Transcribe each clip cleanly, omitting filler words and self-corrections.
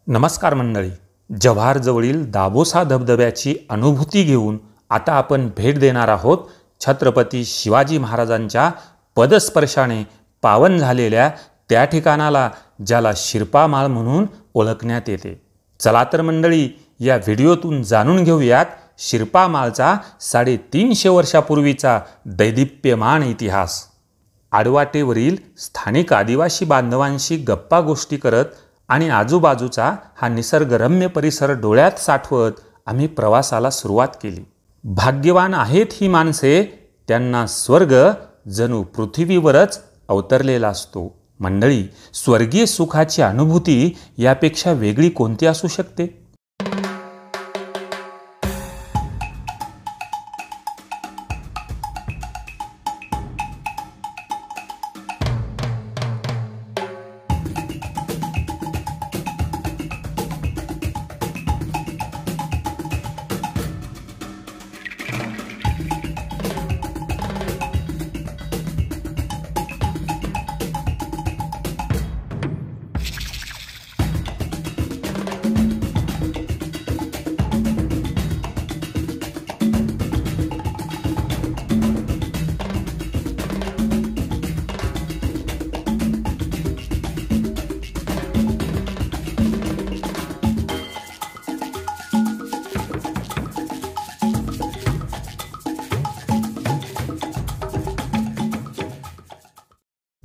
नमस्कार मंडळी, जव्हारजवळील दाभोसा धबधब्याची अनुभूती घेऊन आता आपण भेट देणार आहोत छत्रपती शिवाजी महाराजांच्या पदस्पर्शाने पावन झालेल्या त्या ठिकाणाला ज्याला शिरपामाळ म्हणून ओळखण्यात येते। चला तर मंडळी, या व्हिडिओतून जाणून घेऊयात शिरपामाळचा 350 वर्षापूर्वीचा दैदिप्यमान इतिहास। आडवाटेवरील स्थानिक आदिवासी बांधवांशी गप्पा गोष्टी करत आणि आजूबाजूचा हा निसर्गरम्य परिसर डोळ्यात साठवत आम्ही प्रवासाला सुरुवात केली। भाग्यवान आहेत ही माणसे, त्यांना स्वर्ग जणू पृथ्वीवरच अवतरलेला असतो। मंडळी, स्वर्गीय सुखाची अनुभूती यापेक्षा वेगळी कोणती असू शकते?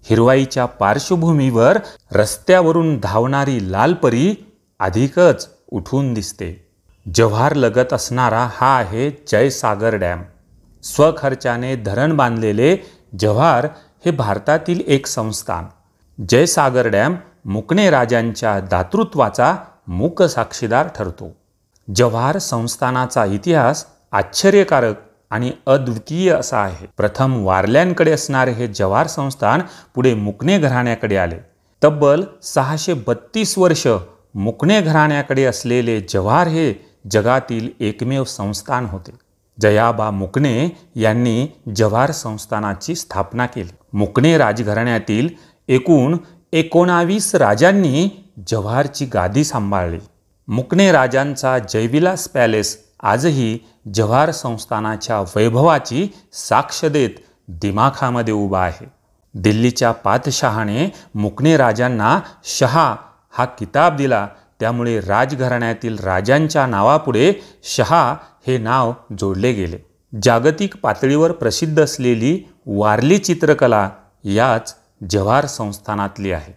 हिरवाईच्या पार्श्वभूमीवर रस्त्यावरून धावणारी लालपरी अधिकच उठून दिसते। जव्हार लगत असणारा हा आहे जयसागर डॅम। स्वखर्चाने धरण बांधलेले जव्हार हे भारतातील एक संस्थान। जयसागर डॅम मुकणे राजांच्या दातृत्वाचा मूक साक्षीदार ठरतो। जव्हार संस्थानाचा इतिहास आश्चर्यकारक आणि अद्वितीय असा आहे। प्रथम वारल्यांकडे असणारे हे जव्हार संस्थान पुढे मुकणे घराण्याकडे आले। तब्बल 632 वर्ष मुकणे घराण्याकडे असलेले जव्हार हे जगातील एकमेव संस्थान होते। जयाबा मुकणे यांनी जव्हार संस्थानाची स्थापना केली। मुकणे राजघराण्यातील एकूण 19 राजांनी जव्हारची गादी सांभाळली। मुकणे राजांचा जयविलास पॅलेस आजही जव्हार संस्थानाच्या वैभवाची साक्ष देत दिमाखामध्ये उभा आहे। दिल्लीच्या पातशहाने मुकणे राजांना शहा हा किताब दिला, त्यामुळे राजघराण्यातील राजांच्या नावापुढे शहा हे नाव जोडले गेले। जागतिक पातळीवर प्रसिद्ध असलेली वारली चित्रकला याच जव्हार संस्थानातली आहे।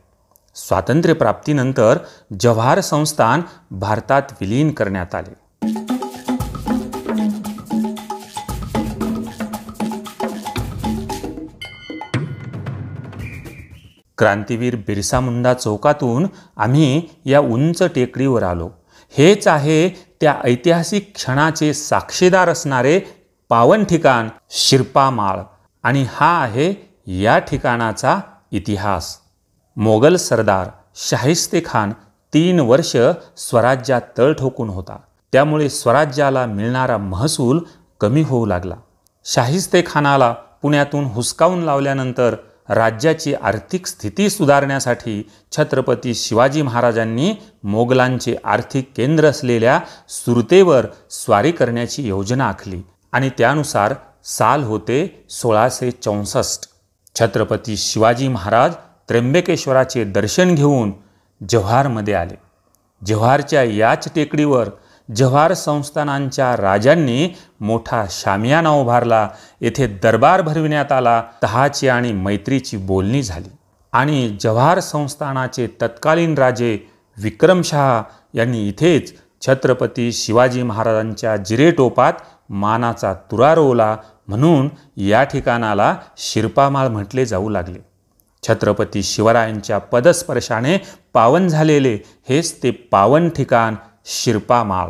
स्वातंत्र्यप्राप्तीनंतर जव्हार संस्थान भारतात विलीन करण्यात आले। क्रांतीवीर बिरसा मुंडा चौकातून आम्ही या उंच टेकडीवर आलो। हेच आहे त्या ऐतिहासिक क्षणाचे साक्षीदार असणारे पावन ठिकाण शिरपामाळ, आणि हा आहे या ठिकाणाचा इतिहास। मोगल सरदार शाहिस्तेखान 3 वर्ष स्वराज्यात तळ ठोकून होता, त्यामुळे स्वराज्याला मिळणारा महसूल कमी होऊ लागला। शाहिस्तेखानाला पुण्यातून हुसकावून लावल्यानंतर राज्याची आर्थिक स्थिती सुधारण्यासाठी छत्रपती शिवाजी महाराजांनी मोगलांचे आर्थिक केंद्र असलेल्या सुरतेवर स्वारी करण्याची योजना आखली, आणि त्यानुसार साल होते 1664। छत्रपती शिवाजी महाराज त्र्यंबकेश्वराचे दर्शन घेऊन जव्हारमध्ये आले। जव्हारच्या याच टेकडीवर जव्हार संस्थानांच्या राजांनी मोठा शामियाना उभारला। येथे दरबार भरविण्यात आला, तहाची आणि मैत्रीची बोलणी झाली, आणि जव्हार संस्थानाचे तत्कालीन राजे विक्रमशहा यांनी इथेच छत्रपती शिवाजी महाराजांच्या जिरेटोपात मानाचा तुरा रोवला, म्हणून या ठिकाणाला शिरपामाळ म्हटले जाऊ लागले। छत्रपती शिवरायांच्या पदस्पर्शाने पावन झालेले हेच ते पावन ठिकाण शिरपामाळ।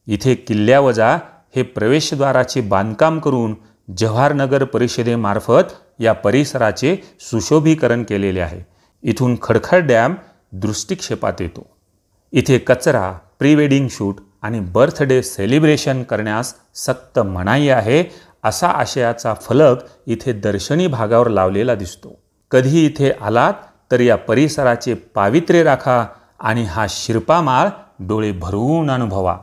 इथे किल्ल्यावजा हे प्रवेशद्वाराचे बांधकाम करून जव्हार नगर परिषदेमार्फत या परिसराचे सुशोभीकरण केलेले आहे। इथून खडखड डॅम दृष्टिक्षेपात येतो। इथे कचरा, प्री वेडिंग शूट आणि बर्थडे सेलिब्रेशन करण्यास सक्त मनाई आहे असा आशयाचा फलक इथे दर्शनी भागावर लावलेला दिसतो। कधी इथे आलात तर या परिसराचे पावित्र्य राखा आणि हा शिरपा माळ डोळे भरून अनुभवा।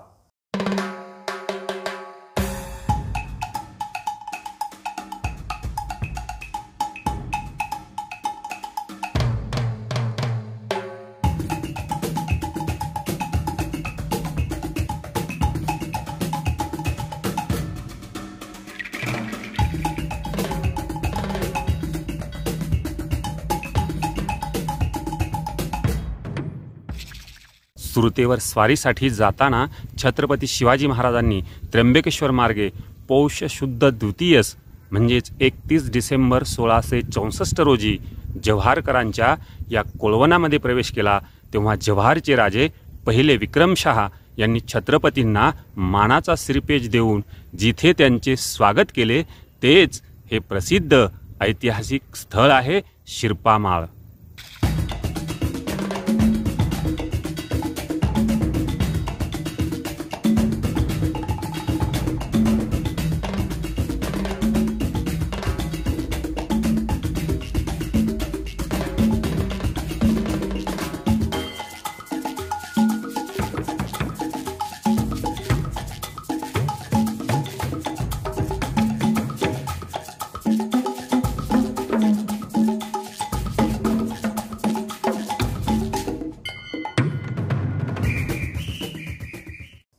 सुरतेवर स्वारीसाठी जाताना छत्रपती शिवाजी महाराजांनी त्र्यंबकेश्वर मार्गे पौष शुद्ध द्वितीयस म्हणजेच 31 डिसेंबर 1664 रोजी जव्हारकरांच्या या कोळवणामध्ये प्रवेश केला। तेव्हा जव्हारचे राजे पहिले विक्रमशहा यांनी छत्रपतींना मानाचा सिरपेज देऊन जिथे त्यांचे स्वागत केले तेच हे प्रसिद्ध ऐतिहासिक स्थळ आहे शिरपा माळ।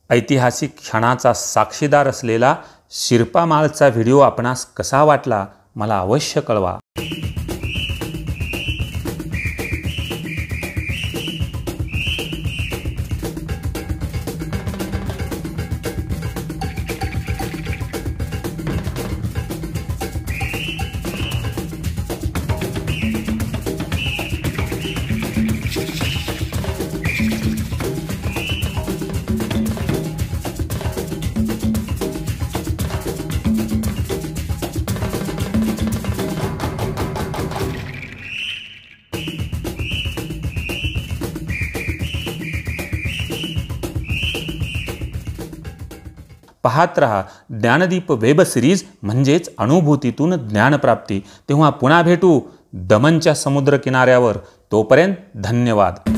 ऐतिहासिक क्षणाचा साक्षीदार असलेला शिरपा माळचा व्हिडिओ आपणास कसा वाटला मला अवश्य कळवा। पाहत रहा ज्ञानदीप वेब सिरीज म्हणजेच अनुभूतीतून ज्ञानप्राप्ती। तेव्हा पुन्हा भेटू दमनच्या समुद्र किनाऱ्यावर। तोपर्यंत धन्यवाद।